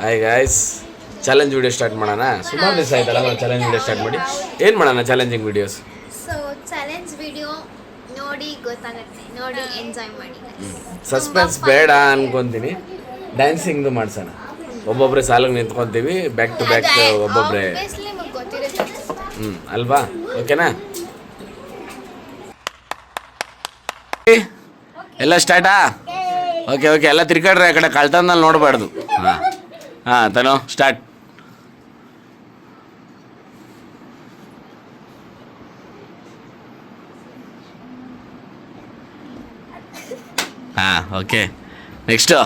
Hi guys, challenge video start ಮಾಡೋಣ. ಸುಮಾರು ದಿವಸ ಆಯ್ತಲ್ಲ ನಾವು ಚಾಲೆಂಜ್ ವಿಡಿಯೋ ಸ್ಟಾರ್ಟ್ ಮಾಡಿ. ಏನು ಮಾಡೋಣ challenging videos? So challenge video ನೋಡಿ ಗೊತ್ತಾಗುತ್ತೆ, ನೋಡಿ ಎಂಜಾಯ್ ಮಾಡಿ. ಸಸ್ಪೆನ್ಸ್ ಬೇಡ ಅನ್ಕೊಂತೀನಿ. ಡ್ಯಾನ್ಸಿಂಗ್ದು ಮಾಡ್ಸೋಣ. ಒಬ್ಬೊಬ್ಬರೇ ಸಾಲಿಗೆ ನಿಂತ್ಕೊತೀವಿ, ಬ್ಯಾಕ್ ಟು ಬ್ಯಾಕ್ ಒಬ್ಬೊಬ್ಬರೇ. ಅಲ್ವಾ? ಓಕೆನಾ? ಎಲ್ಲ ಸ್ಟಾರ್ಟಾ? ಓಕೆ ಓಕೆ, ಎಲ್ಲ ತಿರ್ಗಾಡ್ರಿ ಆ ಕಡೆ, ಕಳ್ತಂದಲ್ಲಿ ನೋಡಬಾರ್ದು. ಹಾಂ ತನೋ ಸ್ಟಾರ್ಟ್. ಹಾಂ ಓಕೆ, ನೆಕ್ಸ್ಟು.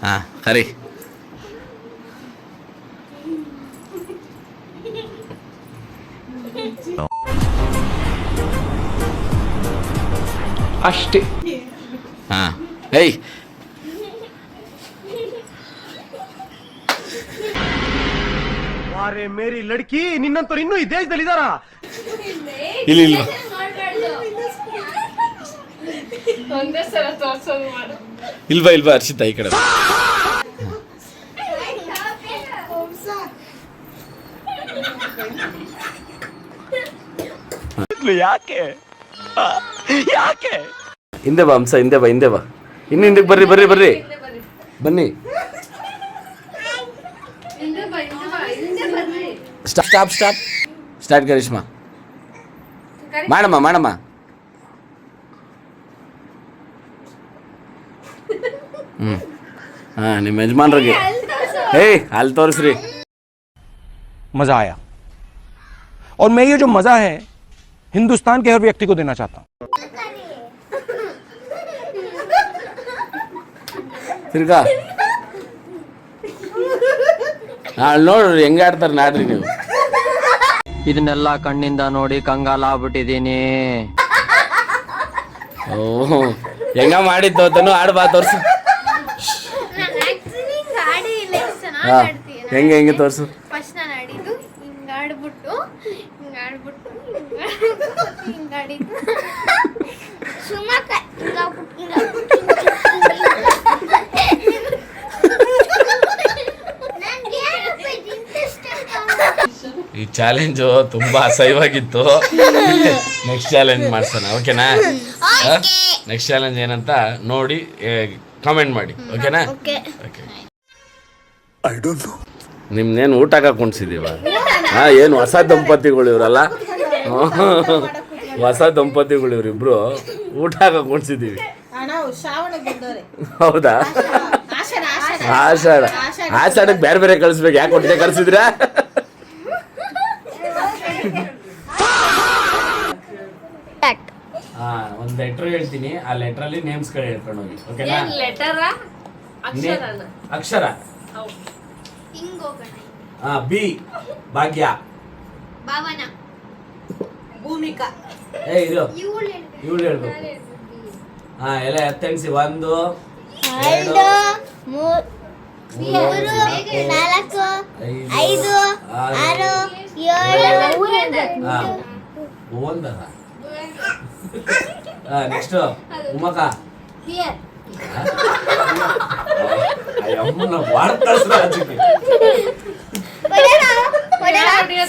ಹಾಂ ಸರಿ. ಅಷ್ಟೇ. ಹಾಂ ಏಯ್ ಅರೆ ಮೇರಿ ಲಡ್ಕಿ, ನಿನ್ನಂತವ್ರು ಇನ್ನೂ ಈ ದೇಶದಲ್ಲಿ ಇದಾರಾ? ಇಲ್ಲ ಇಲ್ವಾ ಇಲ್ವಾ ಇಲ್ವಾ ಹರ್ಷಿತಾ ಈ ಕಡೆ. ಯಾಕೆ ಯಾಕೆ ಹಿಂದೆ ಬಾ ಹಂಸ, ಹಿಂದೆ ಬಾ, ಹಿಂದೆ ಬಾ. ಇನ್ನು ಹಿಂದಕ್ಕೆ ಬರ್ರಿ ಬರ್ರಿ ಬರ್ರಿ ಬನ್ನಿ. Stop stop stop start Karishma. ಮಾಡಮ್ಮ ಮಾಡಮ್ಮ. ಹಾಂ ನಿಮ್ಮ ಯಜಮಾನ್ರಿಗೆ ಏಯ್ ಅಲ್ಲಿ ತೋರಿಸ್ರಿ. मजा आया और मैं ये जो मजा है हिंदुस्तान के हर व्यक्ति को देना चाहता हूँ. ತಿರ್ಗಾ ನೋಡ್ರಿ ಹೆಂಗ ಆಡ್ತಾರೆ ನಾಡ್ರಿ ನೀವು. ಇದನ್ನೆಲ್ಲ ಕಣ್ಣಿಂದ ನೋಡಿ ಕಂಗಾಲಾಗ್ಬಿಟ್ಟಿದೀನಿ. ಓಹ್ ಹೆಂಗ ಮಾಡಿದ್ದು ತನು ಆಡ್ಬಾ ತೋರ್ಸು. ಹೆಂಗೆ ಹೆಂಗೆ ತೋರ್ಸು. ಫಸ್ಟ್ ನಾನು ಆಡಿದ್ದು ಹಿಂಗಾಡ್ಬಿಟ್ಟು ಹಿಂಗಾಡಿದ್ದು ಈ ಚಾಲೆಂಜು ತುಂಬಾ ಅಸಹ್ಯವಾಗಿತ್ತು. ನೆಕ್ಸ್ಟ್ ಚಾಲೆಂಜ್ ಮಾಡ್ಸೋಣ, ಓಕೆನಾ? ನೆಕ್ಸ್ಟ್ ಚಾಲೆಂಜ್ ಏನಂತ ನೋಡಿ ಕಾಮೆಂಟ್ ಮಾಡಿ, ಓಕೆನಾ? ಓಕೆ. ನಿಮ್ನೇನು ಊಟ ಹಾಕೊಂಡಿಸಿದೀವ? ಹಾಂ, ಏನು ಹೊಸ ದಂಪತಿಗಳು ಇವರಲ್ಲ, ಹೊಸ ದಂಪತಿಗಳು ಇವರಿಬ್ರು ಊಟ ಹಾಕೊಂಡಿಸಿದೀವಿ. ಹೌದಾ? ಆಷಾಢಕ್ಕೆ ಬೇರೆ ಬೇರೆ ಕಳಿಸ್ಬೇಕು, ಯಾಕೆ ಒಟ್ಟಿಗೆ ಕಳಿಸಿದ್ರಾ? ಒಂದು ಲೆಟರ್ ಹೇಳ್ತೀನಿ, ಆ ಲೆಟ್ರಲ್ಲಿ ನೇಮ್ಸ್ಗಳು ಹೇಳ್ಕೊಂಡು ಹೋಗಿ, ಓಕೆನಾ? ಅಕ್ಷರ. ಬಿ ಭಾಗ್ಯ, ಭಾವನ, ಭೂಮಿಕಾ. ಇದು ಇವಳು ಹೇಳ್ಬೇಕು. ಎಲ್ಲ ಎತ್ತಣಿಸಿ. 1 2 3 4 5 6 7 ನೆಕ್ಸ್ಟ್ ಉಮಕ. ಅಮ್ಮನ ವಾಡ್ ಕಳ್ಸು ರಾಜ್ಯಕ್ಕೆ,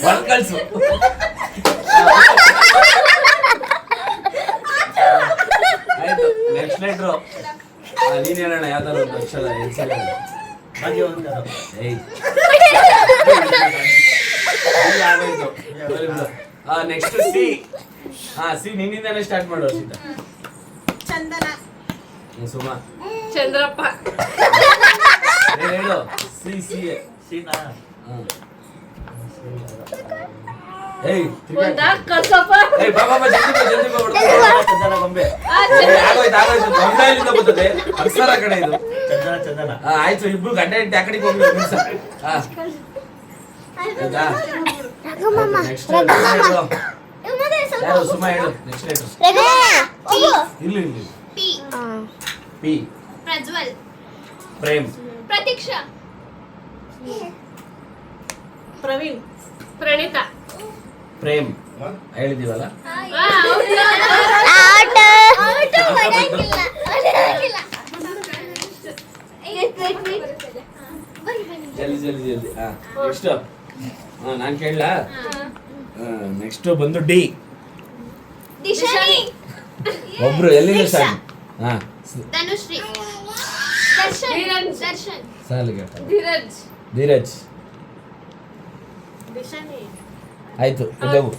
ವಾಡ್ ಕಳ್ಸು. ಆಯ್ತು, ನೆಕ್ಸ್ಟ್ ಲೆಟ್ರು ನೀನ್ ಹೇಳೋಣ, ಯಾವ್ದಾರು ಒಂದು ಅಕ್ಷರ. Next C. ಸಿ ನಿನ್ನಿಂದಾನೆ ಸ್ಟಾರ್ಟ್ ಮಾಡು ಸೀತಾ. ಚಂದನ, ಸುಮಾ, ಚಂದ್ರಪ್ಪ. ಹೇಳು. C C Seena. ಏಯ್ ಕಸಪ್ಪ. ಏಯ್ ಬಾಬಾ ಜಲ್ದಿ ಬಾ ಚಂದನ ಗೊಂಬೆ. ಆಗೋಯ್ತು ಆಗೋಯ್ತು, ಗೊಂಬೆ ಎಲ್ಲಿಂದ ಬರ್ತದೆ? ಅಕ್ಷರ ಕಡೆ ಇದು. ಚಂದನ. ಆಯ್ತು, ಇಬ್ರು ಗಂಡ ಹೆಂಡತಿ ಆ ಕಡೆಗೆ ಹೋಗಿ. ನೆಕ್ಸ್ಟ್ ಯಾರು? ಸುಮಾ ಹೇಳು. Next letter. ಇಲ್ಲಿ ಪಿ. ಪಿ. ಪ್ರಜ್ವಲ್, ಪ್ರೇಮ್, ಪ್ರತೀಕ್ಷಾ, ಪ್ರವೀಣ್, ಪ್ರಣೀತಾ, ಪ್ರೇಮ್ ಹೇಳಿದೀವಲ್ಲ. ಜಲ್ದಿ ಹಾ ನೆಕ್ಸ್ಟ್ ನಾನು ಕೇಳಲಾ ನೆಕ್ಸ್ಟ್ ಬಂದು ಡಿ ದಿಶಾನಿ ಒಬ್ರು ಎಲ್ಲಿಂದ ಸ್ಟಾರ್ಟ್ ಹಾ ಧನುಶ್ರೀ ದರ್ಶನ್ ಸಾಲಿಗೆ ಧೀರಜ್ ಧೀರಜ್ ದಿಶಾನಿ ಆಯ್ತು ಎಲ್ಲವೂ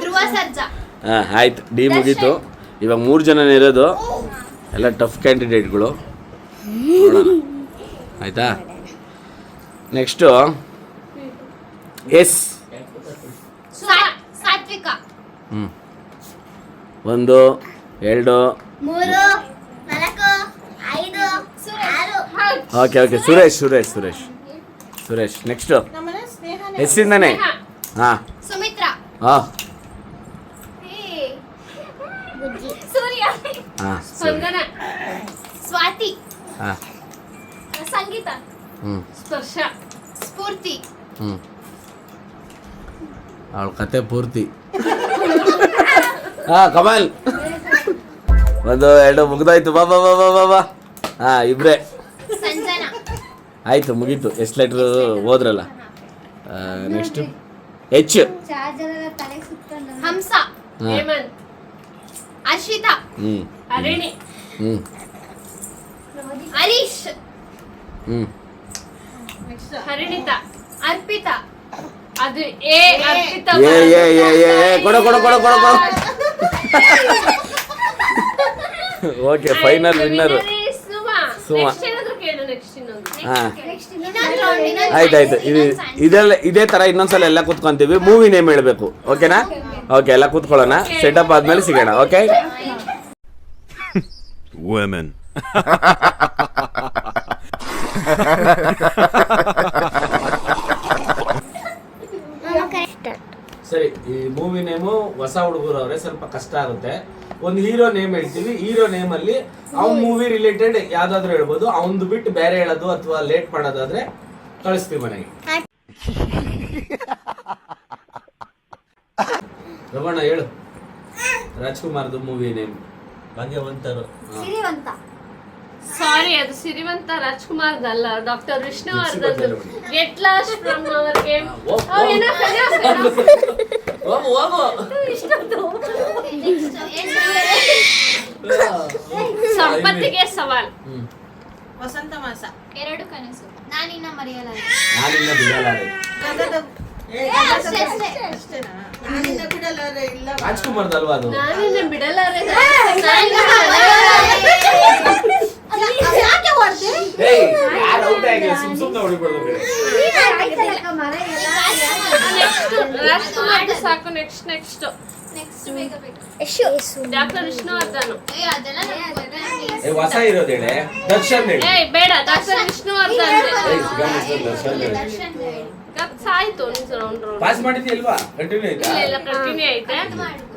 ಧ್ರುವ ಸರ್ಜಾ ಆಯ್ತು ಡಿ ಮುಗೀತು ಇವಾಗ 3 ಜನನೇ ಇರೋದು ಎಲ್ಲ ಟಫ್ ಕ್ಯಾಂಡಿಡೇಟ್ಗಳು ನೋಡೋಣ ಆಯ್ತಾ ನೆಕ್ಸ್ಟು ಎಸ್ ಸಾತ್ವಿಕ 1 2 3 4 5 6 ಓಕೆ ಸುರೇಶ್ ನೆಕ್ಸ್ಟು ಎಸ್ ಇಂದಾನೆ ಹಾಂ ಸುಮಿತ್ರಾ ಹಾಂ ಸೂರ್ಯ ಹಾಂ ಸ್ಪಂದನ ಸ್ವಾತಿ ಹಾಂ ಸಂಗೀತ ಸ್ಪರ್ಶ ಸ್ಫೂರ್ತಿ ಅವಳ ಕತೆ ಪೂರ್ತಿ ಕಮಲ್ 1 2 ಮುಗ್ದಾಯ್ತು ಬಾ ಹಾಂ ಇಬ್ರೇ ಸಂಜನಾ ಆಯ್ತು ಮುಗೀತು ಎಷ್ಟು ಲೆಟ್ರ್ ಹೋದ್ರಲ್ಲ ನೆಕ್ಸ್ಟ್ ಎಚ್ ಹಂಸ ಹೇಮಂತ್ ಅರ್ಷಿತಾ ಹರಿಣಿ ಹರೀಶ್ ಹರಿಣಿತಾ ಅರ್ಪಿತಾ ಅದು ಎ ಅರ್ಪಿತಾ ಕೊಡ okay final winner Suma Suma. Next ಏನಾದ್ರು ಕೇಳು ನೆಕ್ಸ್ಟ್ ಇನ್ನೊಂದು ಹಾಂ ಆಯ್ತಾಯ್ತು ಇದೇ ಥರ ಇನ್ನೊಂದ್ಸಲ ಎಲ್ಲ ಕೂತ್ಕೊಂತೀವಿ ಮೂವಿ ನೇಮ್ ಹೇಳಬೇಕು ಓಕೆನಾ ಓಕೆ ಎಲ್ಲ ಕೂತ್ಕೊಳ್ಳೋಣ ಸೆಟಪ್ ಆದ್ಮೇಲೆ ಸಿಗೋಣ ಓಕೆ Women. ಸರಿ ಈ ಮೂವಿ ನೇಮು ಹೊಸ ಹುಡುಗರು ಅವರೇ ಸ್ವಲ್ಪ ಕಷ್ಟ ಆಗುತ್ತೆ ಒಂದು ಹೀರೋ ನೇಮ್ ಹೇಳ್ತೀವಿ ಹೀರೋ ನೇಮ್ ಅಲ್ಲಿ ಅವ್ನ ಮೂವಿ ರಿಲೇಟೆಡ್ ಯಾವ್ದಾದ್ರು ಹೇಳ್ಬೋದು ಅವ್ನ್ದು ಬಿಟ್ಟು ಬೇರೆ ಹೇಳೋದು ಅಥವಾ ಲೇಟ್ ಮಾಡೋದಾದ್ರೆ ಕಳಿಸ್ತೀವಿ ಮನೆಗೆ ರಮಣ ಹೇಳು ರಾಜ್ಕುಮಾರ್ದು ಮೂವಿ ನೇಮ್ ಭಾಗ್ಯವಂತರು ಸಾರಿ ಅದು ಸಿರಿವಂತ ರಾಜ್ಕುಮಾರ್ದ ಅಲ್ಲ doctor Vishnuvardhan get lost from our game ಸಂಪತ್ತಿಗೆ ಸವಾಲ್ ವಸಂತ ಮಾಸ 2 ಕನಸು ನಾನಿನ್ನ ಮರೆಯಲಾರೆ ನಾನಿನ್ನ ಬಿಡಲಾರೆ ನಾನಿನ್ನ ಬಿಡಲಾರೆ ಇಲ್ಲ ರಾಜ್ಕುಮಾರ್ದು ಅಲ್ವಾ ಅದು ನಾನಿನ್ನ ಬಿಡಲಾರೆ ಯಾಕೆ ಹೊಡ್ದೆ ಯಾರು ಔಟ್ ಆಗಿಲ್ಲ ಸುಮ್ನೆ ಹೊಡಿಬಾರ್ದು ನೆಕ್ಸ್ಟ್ ರಾಜ್ಕುಮಾರ್ ಸಾಕು ನೆಕ್ಸ್ಟ್ ನೆಕ್ಸ್ಟ್ ಬೇಗ ಡಾಕ್ಟರ್ ವಿಷ್ಣುವರ್ಧನ್ ಅದೆಲ್ಲ ನನಗೆ ಗೊತ್ತಿಲ್ಲ. ಹೊಸ ಇರೋದು ಹೇಳಿ ದರ್ಶನ್ ಹೇಳಿ ಏಯ್ ಬೇಡ ಡಾಕ್ಟರ್ ವಿಷ್ಣುವರ್ಧನ್ ದರ್ಶನ್ ಹೇಳಿ ದರ್ಶನ್ ಹೇಳಿ. ಸಾಯ್ತು ಒಂದು ರೌಂಡ್ ಪಾಸ್ ಮಾಡಿದ್ದಿ ಅಲ್ವಾ ಕಂಟಿನ್ಯೂ ಆಯ್ತಾ ಇಲ್ಲ ಕಂಟಿನ್ಯೂ ಐತೆ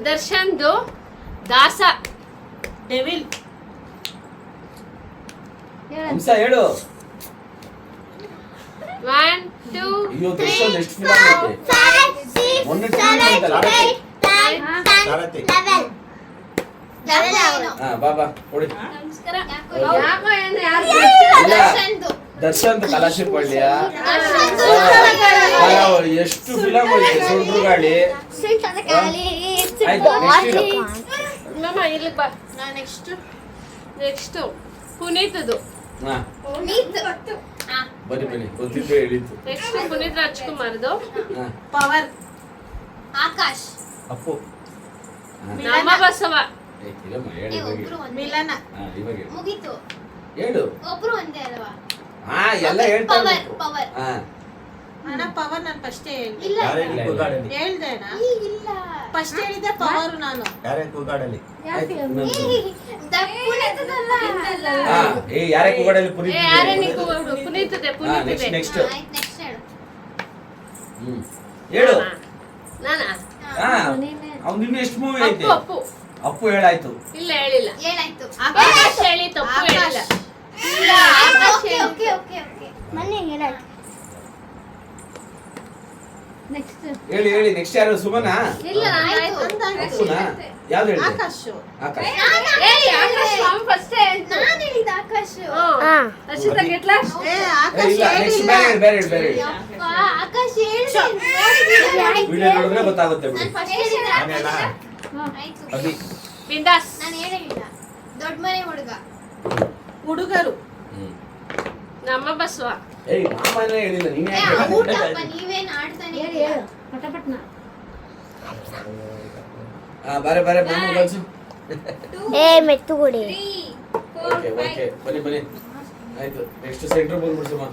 ದರ್ಶನ್ದು ದಾಸ ಡೆವಿಲ್ ಹಂಸ ಹೇಳು 1 2 ಅಯ್ಯೋ ದರ್ಶನ್ ಎಷ್ಟು ಫಿಲಂ ಐತೆ ಮೊನ್ನೆ ಟಿವಿ ಅಂತಲ್ಲ ಸಾರಥಿ. ಬಾ ಹೊಡಿ ನಮಸ್ಕಾರ. ಯಾಕೋ ಏನು ಯಾರು ದರ್ಶನ್ದು. ದರ್ಶನ್ ಕಲಾಶಿ ಪಳ್ಳಿಯ ದರ್ಶನ್ದು. ಎಷ್ಟು ಫಿಲಂ ಐತೆ ಸುಂಟ್ರು ಗಾಳಿ ಆಯ್ತು next ಹೇಳು. ಮಮ್ಮ ಇಲ್ಲಿ ಬಾ ನೆಕ್ಸ್ಟ್ ಪುನೀತ್ದು ಹಾ ಪುನೀತ್. ಹಾ. ಬನ್ನಿ ಗೊತ್ತಿದ್ದು ಹೇಳಿದ್ದು ನೆಕ್ಸ್ಟ್ ಪುನೀತ್ ರಾಜ್ಕುಮಾರ್ದು ಹಾ ಪವರ್ ಆಕಾಶ್. ಅಪ್ಪು ನಮ್ಮ ಬಸವ ಏ ಫಿಲಂ ಹೇಳಿ ಏ, ಇವಾಗ ಒಬ್ರು ಒಂದೇ. ಮಿಲನ ಇವಾಗ ಹೇಳು. ಮುಗೀತು. ಹೇಳು ಒಬ್ರು ಒಂದೇ ಅಲ್ವಾ? ಹಾ ಎಲ್ಲ ಹೇಳ್ತಾ ಪವರ್ ಇರ್ಬೇಕು. ಪವರ್. ಹಾ ಅಣ್ಣ ಪವರ್ ನಾನು ಫಸ್ಟ್ ಹೇಳ್ದೆ ಇಲ್ಲ ಇಲ್ಲ. ಕೂಗಾಡಲಿ. ಹೇಳ್ದೆ ಅಣ್ಣ ಇಲ್ಲ. ಫಸ್ಟ್ ಹೇಳಿದ್ದೆ ಪವರ್ ನಾನು ಯಾರೇ ಕೂಗಾಡಲಿ. ಆಯ್ತು, ಇನ್ನೊಂದು. ಪುನೀತದಲ್ಲ. ಹಾ ಏ ಯಾರೇ ಕೂಗಾಡಲಿ ಪುನೀತ್ ಏ ಇದೆ. ಯಾರೇ ನೀವು ಪುನೀತ್ದೆ ಹಾ ಪುನೀತ್ದೆ ನೆಕ್ಸ್ಟ್ ಆಯ್ತು ನೆಕ್ಸ್ಟ್ ಹೇಳು. ಹೇಳು ನಾನಾ ಹಾ ಅವ್ನು ಇನ್ನು ಎಷ್ಟು ಮೂವಿ ಐತೆ ಅಪ್ಪು ಅಪ್ಪು ಹೇಳಾಯ್ತು ಇಲ್ಲ ಹೇಳಿಲ್ಲ ಹೇಳಾಯ್ತು. ಆಕಾಶ್ ಹೇಳಿ ತಪ್ಪು ಹೇಳಿಲ್ಲ ಇಲ್ಲ. Okay okay okay okay. ಮೊನ್ನೆ ಹೇಳಾಯ್ತು. ಹೇಳಿ ನೆಕ್ಸ್ಟ್ ಯಾರು ಸುಮನಾ ಇಲ್ಲ ಆಯ್ತು. ಅಪ್ಪುನಾ ಯಾವ್ದು ಹೇಳಿ ಆಕಾಶ್ ಆಕಾಶ್ ಹೇಳಿ ಆಕಾಶ್ ಫಸ್ಟ್ ನಾನು ಹೇಳಿದ ಆಕಾಶ್. ಹರ್ಷಿತಾ ಗೆಟ್ಲಾ ಏ ಆಕಾಶ್ ಇಲ್ಲ ನೆಕ್ಸ್ಟ್ ಹೇಳಿಲ್ಲ. ಬೇರೆ ಬೇರೆ ಆಕಾಶ್ ಹೇಳ್ದೆ. ವಿಡಿಯೋ ನೋಡಿದ್ರೆ ಗೊತ್ತಾಗುತ್ತೆ ಬಿಡಿ. ನಾನು ಫಸ್ಟ್ ಹೇಳಿದ್ದೆ ಆಮೇಲೆ ಆಯ್ತು ಅಭಿ ಬಿಂದಾಸ್. ನಾನು ಹೇಳಿಲ್ಲ ದೊಡ್ಡ ಮನೆ ಹುಡುಗ ಹುಡುಗರು ನಮ್ಮ ಬಸವ. ಏಯ್ ಮಾಮನೇ ಹೇಳಿಲ್ಲ ನೀನೇ ಏ, ಯಾಕೆ ಹೇಳಿದೆ? ಊಟಪ್ಪ ನೀವೇನ್ ಆಡ್ತಾನೆ ಇದ್ದೀರಾ? ಬಾರೆ ಬನ್ನಿ ಕಳ್ಸು. ಏ ಮೆತ್ತುಗುಡಿ 3, 4, ಓಕೆ 5 ಓಕೆ ಬನ್ನಿ ಆಯ್ತು ನೆಕ್ಸ್ಟ್ ಸೆಂಟರ್ ಬಂದ್ಬಿಡ್ಸಮ್ಮ.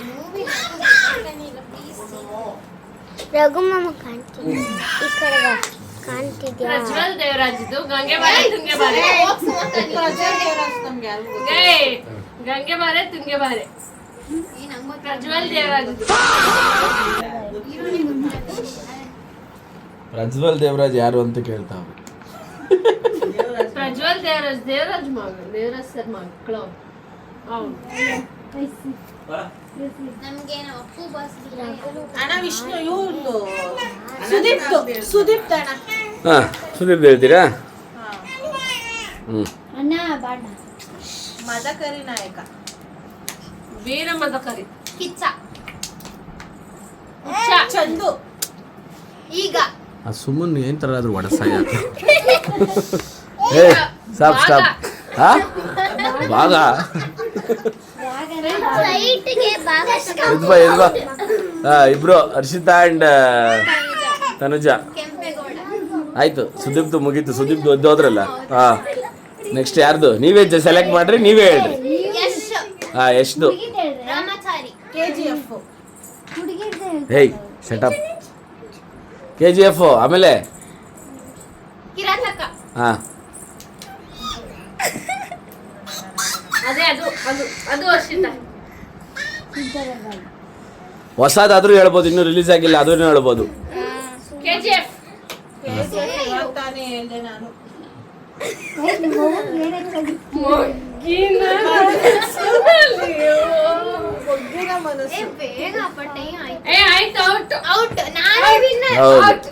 ಮೂವಿ ಆಡ್ತಾನೆ ಇಲ್ಲ ಪ್ಲೀಸ್ ರಘು ಮಾಮ ಕಾಣ್ತಿದ್ಯ ಈ ಕಡೆ ಬಾ. ಕಾಣ್ತಿದ್ಯಾ ಪ್ರಜ್ವಲ್ ದೇವರಾಜ್ದು ಗಂಗೆ ಬಾರೆ ತುಂಗೆ ಬಾರೆ. ಪ್ರಜ್ವಲ್ ದೇವರಾಜ್ ನಮ್ಗೆ ಯಾರಿಗೂ ಗೊತ್ತಿಲ್ಲ. ಏಯ್ ಗಂಗೆ ಬಾರೆ ತುಂಗೆ ಬಾರೆ. ಪ್ರಜ್ವಲ್ ದೇವರಾಜ್ದು. ಪ್ರಜ್ವಲ್ ದೇವರಾಜ್ ಯಾರು ಅಂತ ಕೇಳ್ತಾವೆ. ಪ್ರಜ್ವಲ್ ದೇವರಾಜ್ ಮಗ ದೇವರಾಜ್ ಸರ್ ಮಕ್ಕಳು. ಹೌದು. ನಮ್ಗೆ ನಾವು ಅಪ್ಪು ಬಾಸ್ ಅಣ್ಣ ವಿಷ್ಣು ಇವ್ರು ಸುದೀಪ್ ಅಣ್ಣ. ಹಾಂ ಸುದೀಪ್ ಹೇಳ್ತೀರಾ? ಹಾ. ಹ್ಞೂ ಅಣ್ಣ ಬಾಡ ಮದಕರಿ ನಾಯಕ. ವೀರ ಮದಕರಿ. ಕಿಚ್ಚ ಹುಚ್ಚ. ಚಂದು. ಈಗ ಆ ಸುಮ್ಮನೆ ಏನು ಥರ ಆದರೂ ಒಡಸಾಯ ಏ ಸ್ಟಾಪ್ ಹಾ ಭಾಗ ಫ್ಲೈಟ್ಗೆ ಭಾಗ ಇದ್ಬಾ ಇಬ್ರು ಹರ್ಷಿತಾ ಆ್ಯಂಡ್ ತನುಜ. ಕೆಂಪೇಗೌಡ ಆಯ್ತು ಸುದೀಪ್ದು ಮುಗೀತು. ಸುದೀಪ್ದು ಹೋದ್ರಲ್ಲ. ಹಾಂ ನೆಕ್ಸ್ಟ್ ಯಾರ್ದು ನೀವೇ ಸೆಲೆಕ್ಟ್ ಮಾಡ್ರಿ, ನೀವೇ ಹೇಳ್ರಿ. ಯಶ್ ಹಾಂ ಎಷ್ಟು? ರಾಮಾಚಾರಿ KGF. ಹೇಯ್ ಸೆಟಪ್ KGF ಆಮೇಲೆ ಕಿರಾತಕ ಹಾಂ ಅದೇ ಅದು ಅದು ಅದು ಹರ್ಷಿತಾ. ಹೊಸದಾದ್ರೂ ಹೇಳ್ಬೋದು, ಇನ್ನೂ ರಿಲೀಸ್ ಆಗಿಲ್ಲ ಅದನ್ನು ಹೇಳ್ಬೋದು. KGF. ಇವಾಗ ತಾನೇ ಹೇಳ್ದೆ ನಾನು. ಮೊಗ್ಗಿನ ಮೊಗ್ಗಿನ ಏ ಮನಸ್ಸು. ಬೇಗ ಪಟ್ಟೆ ಆಯ್ತು ಏ ಆಯ್ತು ಔಟ್. ಔಟ್ ನಾನೇ ವಿನ್ನರ್ ಹೌದು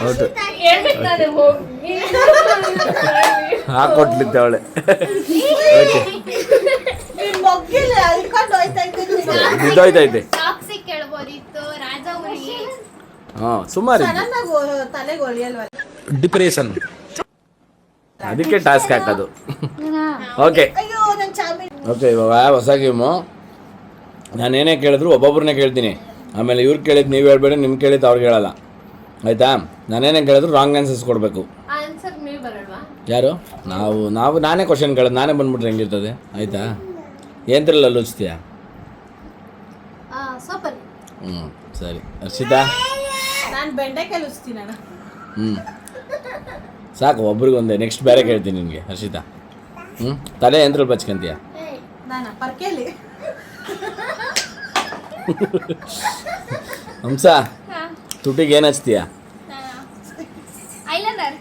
ಹೌದು ಹೇಳ್ಬೇಕು ನಾನು ಮೊಗ್ಗಿನ ಹಾಕೊಟ್ಲಿದ್ದೆ ಅವಳೆ. ಓಕೆ ನಿನ್ ಮೊಗ್ಗಿಲ್ಲ ಅಲ್ಕೊಂಡು ಹೋಯ್ತಾ ಇದ್ದೀನಿ. ಬಿದ್ದೋಯ್ತೈತೆ. ಟಾಕ್ಸಿಕ್ ಕೇಳ್ಬೋದಿತ್ತು ರಾಜಾವುರಿ ಹಾಂ ಸುಮಾರು ಸಡನ್ ಆಗಿ ತಲೆಗೆ ಹೊಳಿಯಲ್ವಲ್ಲ. ಡಿಪ್ರೆಷನ್ ಅದಕ್ಕೆ ಟಾಸ್ಕ್ ಹಾಕೋದು. ಓಕೆ ಅಯ್ಯೋ ನನ್ ಚಾಮಿ. ಓಕೆ ಇವಾಗ ಹೊಸ ಗೇಮು. ನಾನೇನೇ ಕೇಳಿದ್ರು ಒಬ್ಬೊಬ್ರನ್ನೇ ಕೇಳ್ತೀನಿ. ಆಮೇಲೆ ಇವ್ರು ಕೇಳಿದ್ದು ನೀವು ಹೇಳ್ಬೇಡಿ, ನಿಮ್ಗೆ ಕೇಳಿದ್ದು ಅವ್ರಿಗೆ ಹೇಳಲ್ಲ. ಆಯಿತಾ? ನಾನೇನೇ ಕೇಳಿದ್ರು ರಾಂಗ್ ಆನ್ಸರ್ಸ್ ಕೊಡಬೇಕು. ಆನ್ಸರ್ ನೀವು ಬರಲ್ವಾ? ಯಾರು? ನಾನೇ ಕ್ವಶನ್ ಕೇಳೋದು, ನಾನೇ ಬಂದ್ಬಿಟ್ರೆ ಹೆಂಗಿರ್ತದೆ? ಆಯಿತಾ? ಏನ್ದ್ರಲ್ಲ ಲುಚ್ತೀಯ? ಸೋಪನ್ ಹ್ಞೂ ಸರಿ. ಹರ್ಷಿತಾ? ನಾನು ಬೆಂಡೆಕಾಯಿ ಲುಚ್ತೀನಿ ಅಣ್ಣ. ಹ್ಞೂ ಸಾಕು ಒಬ್ರಿಗೊಂದೇ. ನೆಕ್ಸ್ಟ್ ಬೇರೆ ಕೇಳ್ತೀನಿ ನಿನಗೆ ಹರ್ಷಿತಾ. ತಲೆ ಎಂದ್ರಲ್ಲಿ ಬಚ್ಕೊಂತೀಯ? ನಾನು ಪರ್ಕೆಲಿ. ಹಂಸ ತುಟಿಗೆ ಏನು ಹಚ್ತೀಯ? ಐಲೈನರ್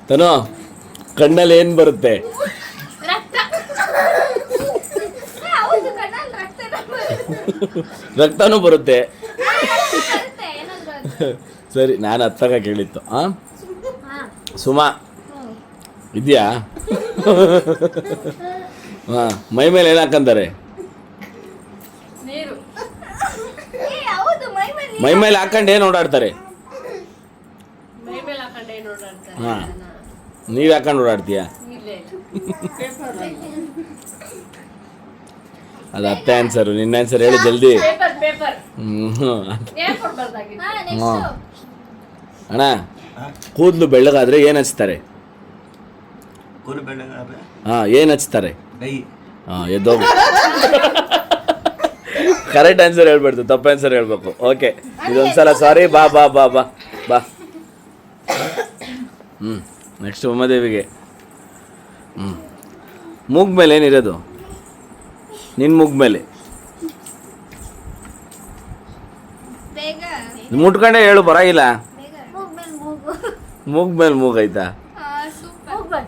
ತನು ಕಣ್ಣಲ್ಲಿ ಏನು ಬರುತ್ತೆ? ರಕ್ತ ಹೌದು ಕಣ್ಣಲ್ಲಿ ರಕ್ತ ರಕ್ತನೂ ಬರುತ್ತೆ. ಬರುತ್ತೆ ಏನಾದ್ರು ಅದು. ಸರಿ ನಾನು ಹತ್ತಾಗ ಕೇಳಿತ್ತು. ಹಾಂ ಸುಮಾ ಇದೆಯಾ? ಹಾಂ ಮೈ ಮೇಲೆ ಏನು ಹಾಕಂತಾರೆ? ನೀರು. ಏ ಹೌದು ಮೈ ಮೇಲೆ ಹಾಕೊಂಡು ಏನು ಓಡಾಡ್ತಾರೆ? ಮೈ ಮೇಲೆ ಹಾಕೊಂಡೆ ನೋಡಾಡ್ತಾರೆ. ಹಾಂ ನೀರು ಹಾಕೊಂಡು ಓಡಾಡ್ತೀಯಾ? ಇಲ್ಲೇ ಅದು ಅತ್ತೆ ಆನ್ಸರು. ನಿನ್ನ ಆನ್ಸರ್ ಹೇಳಿ ಜಲ್ದಿ. ಪೇಪರ್ ಪೇಪರ್ ಹ್ಞೂ ಏನ್ ಕೊಡ್ಬಾರ್ದಾಗಿತ್ತು? ಹಾಂ ಅಣ್ಣ ಕೂದಲು ಬೆಳ್ಳಗಾದ್ರೆ ಏನು ಹಚ್ತಾರೆ? ಕೂಲು ಬೆಳ್ಳಗಾದ್ರೆ ಹಾಂ ಏನು ಹಚ್ತಾರೆ? ಡೈ. ಹಾಂ ಎದ್ದೋಗು. ಕರೆಕ್ಟ್ ಆನ್ಸರ್ ಹೇಳ್ಬಾರ್ದು, ತಪ್ಪು ಆನ್ಸರ್ ಹೇಳ್ಬೇಕು. ಓಕೆ ಇದೊಂದ್ಸಲ ಸಾರಿ. ಬಾ ಬಾ ಬಾ ಬಾ ಬಾ. ನೆಕ್ಸ್ಟ್ ಉಮಾದೇವಿಗೆ. ಮೂಗ್ ಮೇಲೆ ಏನಿರೋದು? ನಿನ್ನ ಮೂಗ್ ಮೇಲೆ ಬೇಗ ಮುಟ್ಕೊಂಡೆ ಹೇಳು, ಪರವಾಗಿಲ್ಲ. ಬೇಗ ಮೂಗ್ ಮೇಲೆ ಮೂಗು ಮೂಗ್ ಮೇಲೆ ಮೂಗೈತಾ? ಸೂಪರ್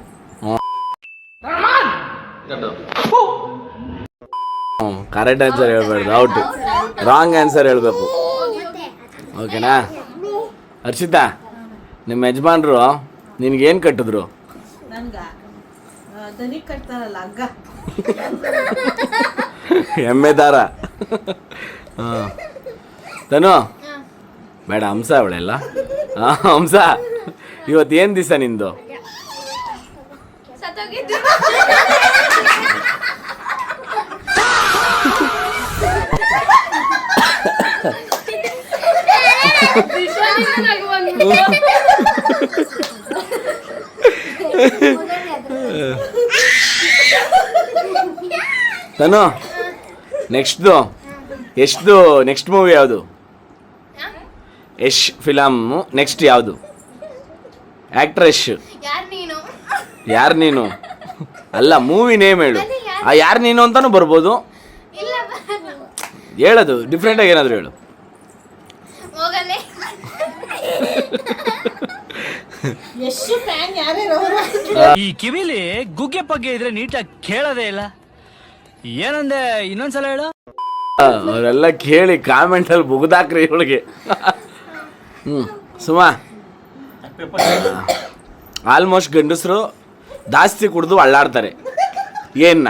ಕರೆಕ್ಟ್ ಆನ್ಸರ್ ಹೇಳ್ಬಾರ್ದು, ಔಟ್. ರಾಂಗ್ ಆನ್ಸರ್ ಹೇಳ್ಬೇಕು. ಓಕೆನಾ? ಹರ್ಷಿತಾ ನಿಮ್ಮ ಯಜಮಾನ್ರು ನಿನ್ಗೇನು ಕಟ್ಟಿದ್ರು? ನನ್ಗ ದನಿ ಕಟ್ತಾರಲ್ಲ ಹಗ್ಗ. ಎಮ್ಮೆ ದಾರ. ಹಾಂ ತನು ಬೇಡ ಹಂಸ ಅವಳೆಲ್ಲ. ಹಾಂ ಹಂಸ, ಇವತ್ತೇನು ದಿವಸ ನಿಂದು? ಸತ್ತೋಗಿದ್ದು. ತನು ನೆಕ್ಸ್ಟ್ ಮೂವಿ ಯಾವುದು? ಯಶ್ ಫಿಲಮ್ ನೆಕ್ಸ್ಟ್ ಯಾವುದು? ಆಕ್ಟರ್ ಯಶ್. ಯಾರು ನೀನು ಅಲ್ಲ, ಮೂವಿ ನೇಮ್ ಹೇಳು. ಯಾರು ನೀನು ಅಂತಾನು ಬರ್ಬೋದು, ಹೇಳೋದು ಡಿಫ್ರೆಂಟಾಗಿ ಏನಾದರೂ ಹೇಳು. ಹೋಗಲೇ ಎಷ್ಟು ಫ್ಯಾನ್ ಯಾರ್ಯಾರು ಈ ಕಿವಿಲಿ ಗುಗ್ಗೆ ಪಗ್ಗೆ ಇದ್ರೆ ನೀಟಾಗಿ ಕೇಳೋದೇ ಇಲ್ಲ. ಏನಂದೆ ಇನ್ನೊಂದ್ಸಲ ಹೇಳು. ಅವರೆಲ್ಲ ಕೇಳಿ ಕಾಮೆಂಟಲ್ಲಿ ಬುಗ್ದಾಕ್ರಿ ಇವಳಿಗೆ. ಸುಮಾ, ಆಲ್ಮೋಸ್ಟ್ ಗಂಡಸರು ಜಾಸ್ತಿ ಕುಡಿದು ಅಳ್ಳಾಡ್ತಾರೆ. ಏನ್ನ?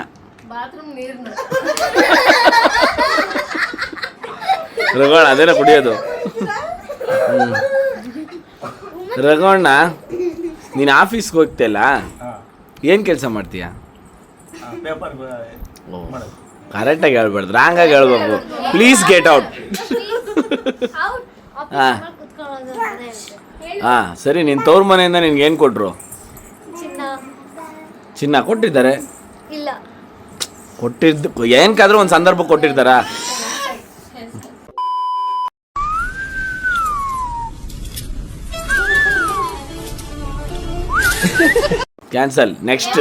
ಬಾತ್ರೂಮ್ ನೀರ್ನ. ರಘೋಣ ಅದೇನ ಕುಡಿಯೋದು. ರಘೋಣ, ನೀನು ಆಫೀಸ್ಗೆ ಹೋಗ್ತಿಲ್ಲ, ಏನು ಕೆಲಸ ಮಾಡ್ತೀಯ? ಪೇಪರ್ ಕರೆಕ್ಟಾಗಿ ಹೇಳ್ಬಾರ್ದು, ರಾಂಗಾಗಿ ಹೇಳ್ಬೇಕು. Please get out. ಹಾಂ ಸರಿ, ನಿನ್ನ ತವ್ರ ಮನೆಯಿಂದ ನಿನ್ಗೆ ಏನು ಕೊಟ್ಟರು? ಚಿನ್ನ ಕೊಟ್ಟಿದ್ದಾರೆ. ಇಲ್ಲ ಕೊಟ್ಟಿದ್ದು ಏನಕ್ಕಾದ್ರೂ ಒಂದು ಸಂದರ್ಭ ಕೊಟ್ಟಿರ್ತಾರಾ? Cancel. Next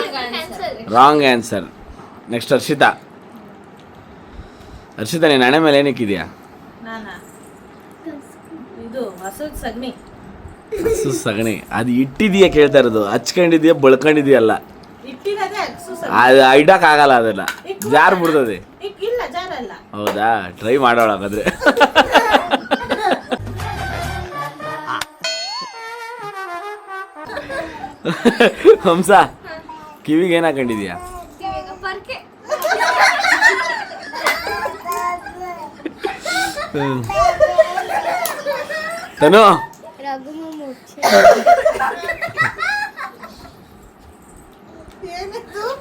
wrong answer. Next Harshita. ನೀನು ಹಣೆ ಮೇಲೆ ಏನಿಕ್ಕಿದ್ಯಾ? ನಾನಾ ಇದು ಹಸುದ್ ಸಗಣಿ. ಹಸು ಸಗಣಿ. ಅದು ಇಟ್ಟಿದೀಯ ಕೇಳ್ತಾ ಇರೋದು, ಹಚ್ಕೊಂಡಿದೀಯ ಬಳ್ಕೊಂಡಿದೀಯಲ್ಲ. ಇಟ್ಟಿರೋದೇ ಹಸು ಸಗಣಿ. ಅದು ಇಡಕ್ಕಾಗಲ್ಲ, ಅದನ್ನ ಜಾರ್ ಬಿಡ್ತದೆ. ಇಲ್ಲ ಜಾರಲ್ಲ. ಹೌದಾ? ಟ್ರೈ ಮಾಡೋಣ ಹಾಗಾದ್ರೆ. ಹಂಸ, ಕಿವಿಗೆ ಏನು ಹಾಕೊಂಡಿದ್ಯಾ? ಪರ್ಕೆ. ತನು,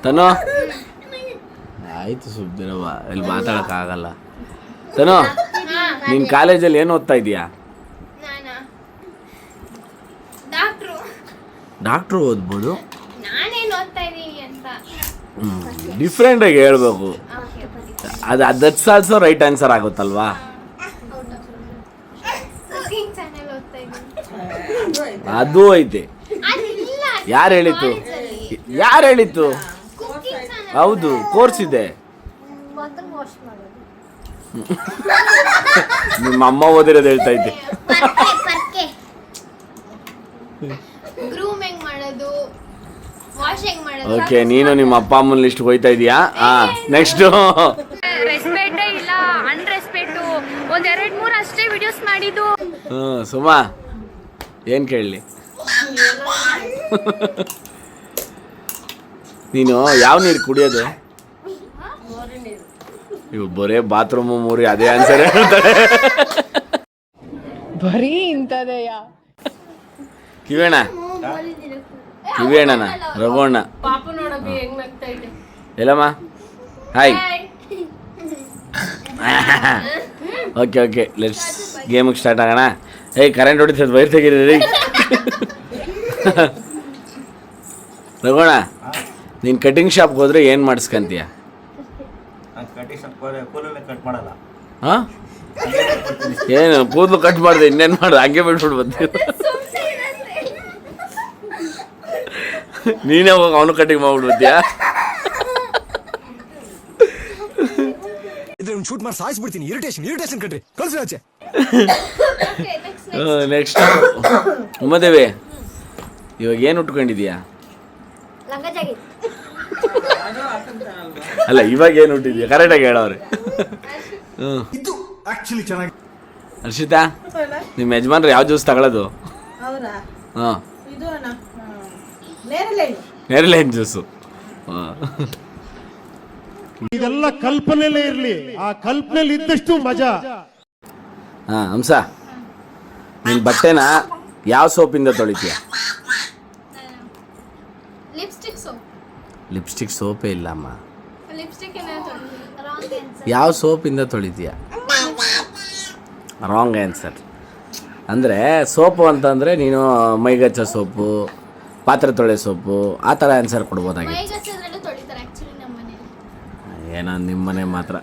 ತನು ಆಯ್ತು, ಸುಬ್ದಿರವ್ವ, ಇಲ್ಲಿ ಮಾತಾಡೋಕ್ಕಾಗಲ್ಲ. ತನು, ನೀನು ಕಾಲೇಜಲ್ಲಿ ಏನು ಓದ್ತಾ ಇದೀಯಾ? ಡಾಕ್ಟ್ರು ಓದ್ಬೋದು. ನಾನೇನು ಓದ್ತಾ ಇದ್ದೀನಿ ಅಂತ ಡಿಫ್ರೆಂಟಾಗಿ ಹೇಳ್ಬೇಕು. ದಟ್ಸ್ ಆಲ್ಸೋ ರೈಟ್ ಆನ್ಸರ್ ಆಗುತ್ತಲ್ವಾ? ಕುಕಿಂಗ್ ಚಾನೆಲ್ ಓದ್ತಾ ಇದ್ದೀನಿ. ಅದು ಐತೆ. ಅದಿಲ್ಲ, ಯಾರು ಹೇಳಿತ್ತು? Cooking channel. ಹೌದು, ಕೋರ್ಸ್ ಇದೆ. ನಿಮ್ಮ ಅಮ್ಮ ಓದಿರೋದು ಹೇಳ್ತಾ ಇದ್ದೆ. ಪರ್ಕೆ ಗ್ರೂಮ್ ಹೆಂಗ್ ಮಾಡೋದು, ವಾಶ್ ಹೆಂಗ್ ಮಾಡೋದು. ಓಕೆ, ನೀನು ನಿಮ್ಮ ಅಪ್ಪ ಅಮ್ಮನ ಲಿಸ್ಟ್ ಹೋಯ್ತಾ ಇದೀಯಾ? ನೆಕ್ಸ್ಟ್. ರೆಸ್ಪೆಕ್ಟೇ ಇಲ್ಲ, ಅನ್ರೆಸ್ಪೆಕ್ಟು. ಒಂದ್ 2-3 ಅಷ್ಟೇ ವಿಡಿಯೋಸ್ ಮಾಡಿದ್ದು. ಸುಮಾ, ಏನು ಕೇಳಲಿ? ನೀನು ಯಾವ ನೀರು ಕುಡಿಯೋದು? ಇವು ಬರೇ ಬಾತ್ರೂಮು ಮೂರಿ ಅದೇ ಆನ್ಸರ್ ಹೇಳ್ತಾರೆ. ಬರೀ ಇಂಥದೆಯಾ? ಕಿವೇಣನ ರಘೋಣ. ಪಾಪು ನೋಡಬಿ ಹೆಂಗ್ ನಗ್ತಾ ಇದೆ. ಎಲ್ಲಮ್ಮ ಹಾಯ್. ಓಕೆ ಲೆಟ್ಸ್ ಗೇಮಿಗೆ ಸ್ಟಾರ್ಟ್ ಆಗೋಣ. ಕರೆಂಟ್ ಹೊಡಿತದೆ, ವೈರ್ ತೆಗೀರಿ. ರಘೋಣ, ನೀನು ಕಟಿಂಗ್ ಶಾಪ್ಗೆ ಹೋದ್ರೆ ಏನು ಮಾಡಿಸ್ಕೊಂತೀಯ? ಕೂದಲೇ ಕಟ್ ಮಾಡಲ್ಲ. ಹಾಂ, ಏನು ಕೂದಲು ಕಟ್ ಮಾಡಿದೆ, ಇನ್ನೇನು ಮಾಡೋದು? ಹಂಗೆ ಬಿಟ್ಬಿಟ್ಟು ಬಂತೀವಿ. ನೀನೇ ಹೋಗಿ ಅವನು ಕಟಿಂಗ್ ಮಾಡ್ಬಿಡ್ತೀಯಾ? ಶೂಟ್ ಮಾಡಿ ಸಾಯಿಸ್ಬಿಡ್ತೀನಿ. ಇರಿಟೇಷನ್ ಕಟ್ರಿ, ಕಳ್ಸಿ ಆಚೆ. ನೆಕ್ಸ್ಟ್ ಉಮಾದೇವಿ, ಇವಾಗ ಏನು ಉಟ್ಕೊಂಡಿದ್ಯಾ? ಅಲ್ಲ, ಇವಾಗ ಏನು ಉಟ್ಟಿದ್ಯಾ? ಕರೆಕ್ಟಾಗಿ ಹೇಳವ್ರೆ. ಇದು ಆಕ್ಚುಲಿ ಚೆನ್ನಾಗಿ. ಹರ್ಷಿತಾ, ನಿಮ್ಮ ಯಜಮಾನ್ರು ಯಾವ ಜ್ಯೂಸ್ ತಗೊಳ್ಳೋದು? ಅವರಾ ಹಾಂ, ಇದು ಅಣ್ಣ ನೇರಳೆ ನೇರಳೆ ಹಣ್ಣು ಜ್ಯೂಸು. ಇದೆಲ್ಲ ಕಲ್ಪನೆಲೇ ಇರ್ಲಿ, ಆ ಕಲ್ಪನೆಲಿ ಇದ್ದಷ್ಟು ಮಜಾ. ಹಾ ಹಂಸ, ನಿನ್ ಬಟ್ಟೆನ ಯಾವ ಸೋಪಿಂದ ತೊಳಿತೀಯ? Lipstick soap. ಲಿಪ್ಸ್ಟಿಕ್ ಸೋಪೇ ಇಲ್ಲಮ್ಮ. ಲಿಪ್ಸ್ಟಿಕ್ ಯಾವ ಸೋಪಿಂದ ತೊಳಿತೀಯ? Wrong answer. ಅಂದರೆ ಸೋಪು ಅಂತಂದರೆ ನೀನು ಮೈಗಚ್ಚೋ ಸೋಪು, ಪಾತ್ರೆ ತೊಳೆ ಸೋಪು, ಆ ಥರ ಆನ್ಸರ್ ಕೊಡ್ಬೋದಾಗಿತ್ತು. ತೊಳಿತಾರೆ ಆಕ್ಚುಲಿ ನಮ್ಮ ಮನೇಲಿ. ಏನೋ ನಿಮ್ಮ ಮನೆ ಮಾತ್ರ.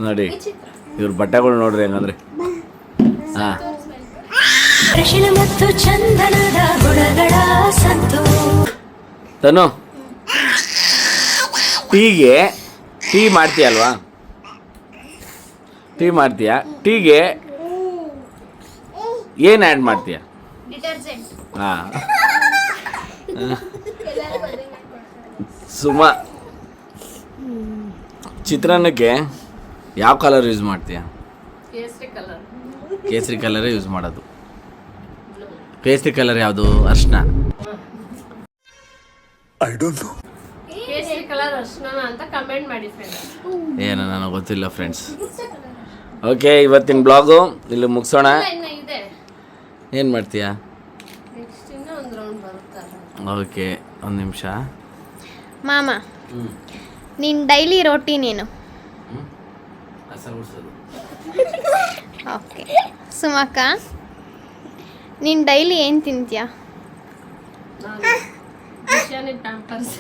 ನೋಡಿ ಇವ್ರ ಬಟ್ಟೆಗಳು ನೋಡ್ರಿ ಹೆಂಗಂದ್ರೆ. ಹಾಂ, ಮತ್ತು ಚಂದನದ ಗುಣಗಳ ಸಂತು. ತನು, ಟೀ ಮಾಡ್ತೀಯಲ್ವಾ? ಟೀ ಮಾಡ್ತೀಯ, ಟೀಗೆ ಏನು ಆ್ಯಡ್ ಮಾಡ್ತೀಯ? ಡಿಟರ್ಜೆಂಟ್. ಹಾಂ. ಸುಮಾ, ಚಿತ್ರಾನ್ನಕ್ಕೆ ಯಾವ ಕಲರ್ ಯೂಸ್ ಮಾಡ್ತೀಯ? ಕೇಸರಿ ಕಲರ್. ಕೇಸರಿ ಕಲರೇ ಯೂಸ್ ಮಾಡೋದು. ಕೇಸರಿ ಕಲರ್ ಯಾವುದು? ಅರ್ಶಿನ. ಕೇಸರಿ ಕಲರ್ ಅರ್ಶಿನ ಅಂತ ಕಮೆಂಟ್ ಮಾಡಿ ಫ್ರೆಂಡ್ಸ್. ಏನೋ ನನಗೆ ಗೊತ್ತಿಲ್ಲ ಫ್ರೆಂಡ್ಸ್. ಓಕೆ, ಇವತ್ತಿನ ಬ್ಲಾಗು ಇಲ್ಲಿ ಮುಗಿಸೋಣ. ಇನ್ನ ಇದೆ. ಏನು ಮಾಡ್ತೀಯಾ? ನೆಕ್ಸ್ಟ್ ಇನ್ನ ಒಂದು ರೌಂಡ್ ಬರುತ್ತಲ್ಲ. ಓಕೆ, ಒಂದು ನಿಮಿಷ. ಮಾಮ, ನಿನ್ನ ಡೈಲಿ ರೋಟೀನ್ ಏನು? ಓಕೆ. ಸುಮಕ್ಕ, ನೀನು ಡೈಲಿ ಏನು ತಿಂತೀಯಾ? Pampers.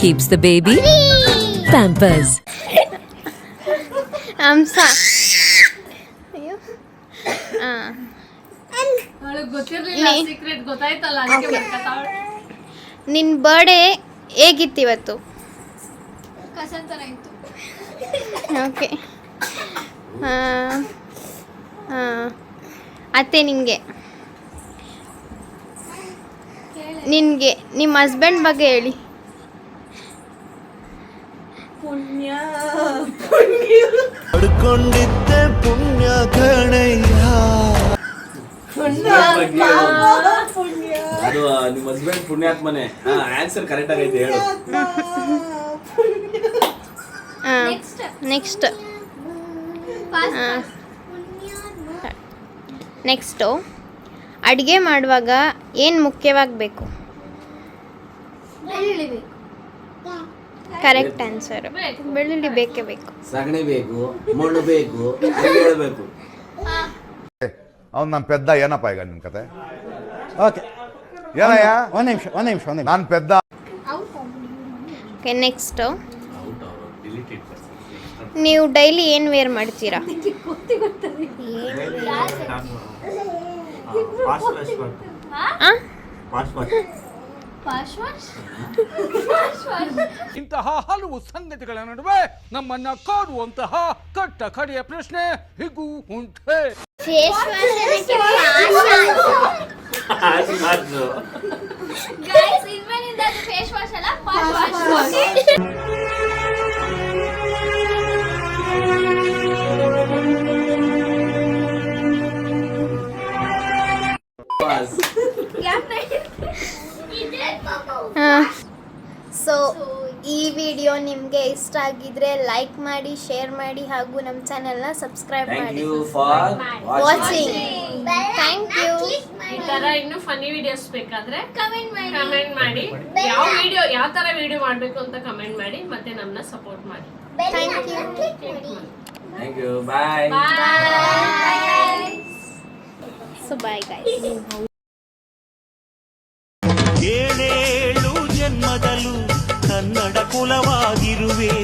Keeps the baby Pampers. Hamsa, ಅಯ್ಯೋ, ಅವಳಿಗೆ ಗೊತ್ತಿರಲಿಲ್ಲ ಸೀಕ್ರೆಟ್, ಗೊತ್ತಾಯ್ತಲ್ಲ ಅದಕ್ಕೆ ಬರ್ಕತ್ತಾವಳೆ. ನಿನ್ನ ಬರ್ಡೇ ಹೇಗಿತ್ತು ಇವತ್ತು? ಕಸ ಥರ ಇತ್ತು. ಓಕೆ. ಅತ್ತೆ, ನಿನಗೆ ನಿಮ್ಮ ಹಸ್ಬೆಂಡ್ ಬಗ್ಗೆ ಹೇಳಿ. ಪಡ್ಕೊಂಡಿದ್ದೆ ಪುಣ್ಯ ಕಣಯ್ಯ. ಅದು ನಿಮ್ಮ ಹಸ್ಬೆಂಡ್ ಪುಣ್ಯಾತ್ಮನೆ. ಆನ್ಸರ್ ಕರೆಕ್ಟ್ ಆಗೈತೆ, ಹೇಳು. ನೆಕ್ಸ್ಟು, ಅಡುಗೆ ಮಾಡುವಾಗ ಏನು ಮುಖ್ಯವಾಗಬೇಕು? Correct answer. ಬೆಳ್ಳುಳ್ಳಿ ಬೇಕೇ ಬೇಕು. ಸಗಣಿ ಬೇಕು, ಮಣ್ಣು ಬೇಕು, ಹೇಳಬೇಕು. ಅವ್ನು ನನ್ನ ಪೆದ್ದ. ಏನಪ್ಪ ಈಗ ನಿನ್ನ ಕತೆ? ಓಕೆ, ಏನಯ್ಯ? ಒಂದು ನಿಮಿಷ. ನಾನು ಪೆದ್ದ. ಓಕೆ, ನೆಕ್ಸ್ಟು, ನೀವು ಡೈಲಿ ಏನು ವೇರ್ ಮಾಡ್ತೀರಾ? ಇಂತಹ ಹಲವು ಸಂಗತಿಗಳ ನಡುವೆ ನಮ್ಮನ್ನ ಕಾಡುವಂತಹ ಕಟ್ಟ ಕಡೆಯ ಪ್ರಶ್ನೆ ಹೀಗೂ ಉಂಟೆ. ಗೈಸ್, ಇನ್ಮೇಲಿಂದ ಅದು ಫೇಸ್ ವಾಶ್ ಅಲ್ಲ, ಪಾಶ್ ಸೊ ಈ ವಿಡಿಯೋ ನಿಮಗೆ ಇಷ್ಟ ಆಗಿದ್ರೆ ಲೈಕ್ ಮಾಡಿ, ಶೇರ್ ಮಾಡಿ ಹಾಗೂ ನಮ್ಮ ಚಾನೆಲ್ನ ಸಬ್ಸ್ಕ್ರೈಬ್ ಮಾಡಿ. ವಾಚಿಂಗ್. Thank you. ಈ ತರ ಇನ್ನು ಫನ್ನಿ ವಿಡಿಯೋಸ್ ಬೇಕಾದ್ರೆ ಕಮೆಂಟ್ ಮಾಡಿ. ಯಾವ ತರ ವಿಡಿಯೋ ಮಾಡಬೇಕು ಅಂತ ಕಮೆಂಟ್ ಮಾಡಿ, ಮತ್ತೆ ನಮ್ಮನ್ನ ಸಪೋರ್ಟ್ ಮಾಡಿ. Thank you. Bye. So bye guys. ಏಳೇಳು ಜನ್ಮದಲ್ಲೂ ಕನ್ನಡ ಕುಲವಾಗಿರುವೆ.